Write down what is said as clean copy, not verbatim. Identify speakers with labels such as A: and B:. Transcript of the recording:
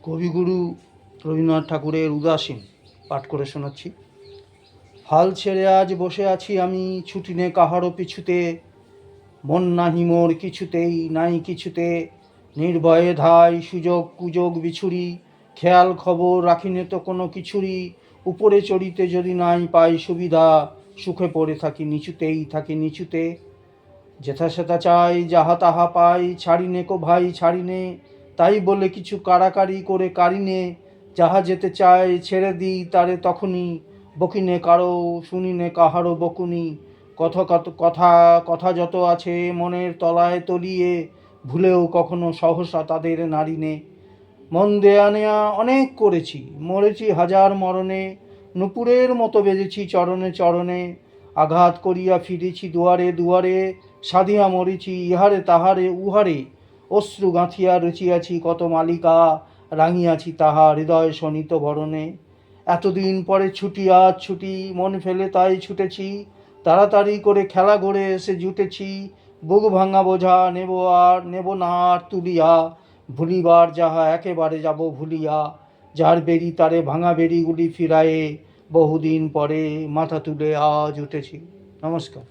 A: কবিগুরু রবীন্দ্রনাথ ঠাকুরের উদাসীন পাঠ করে শোনাচ্ছি। হাল ছেড়ে আজ বসে আছি আমি, ছুটি নে কাহারও পিছুতে, মন নাহি মোর কিছুতেই, নাই কিছুতে, নির্ভয়ে ধাই সুযোগ কুযোগ বিছুরি, খেয়াল খবর রাখিনে তো কোনো কিছুরই, উপরে চড়িতে যদি নাই পাই সুবিধা, সুখে পড়ে থাকি নিচুতেই থাকি নিচুতে, যেথা সেথা চাই যাহা তাহা পাই, ছাড়িনে কো ভাই ছাড়িনে, তাই বলে কিছু কাড়াকাড়ি করে কারিনে, যাহা যেতে চায় ছেড়ে দিই তারে তখনই, বকিনে কারো শুনিনে কাহারও বকুনি, কথা কথা কথা যত আছে মনের তলায় তলিয়ে, ভুলেও কখনো সহসা তাদের নারিনে, মন দেয়া নেয়া অনেক করেছি, মরেছি হাজার মরণে, নুপুরের মতো বেজেছি চরণে চরণে, আঘাত করিয়া ফিরেছি দুয়ারে দুয়ারে, সাধিয়া মরেছি ইহারে তাহারে উহারে, অশ্রু গাঁথিয়া রচিয়াছি কত মালিকা, রাঙিয়াছি তাহা হৃদয় শোণিত বরণে, এতদিন পরে ছুটি আজ ছুটি, মন ফেলে তাই ছুটেছি, তাড়াতাড়ি করে খেলা গড়ে এসে জুটেছি, বুক ভাঙা বোঝা নেব না আর তুলিয়া, ভুলিবার যাহা একেবারে যাব ভুলিয়া, যার বেরি তারে ভাঙা বেরিগুলি ফিরায়ে, বহুদিন পরে মাথা তুলে আজ উঠেছি। নমস্কার।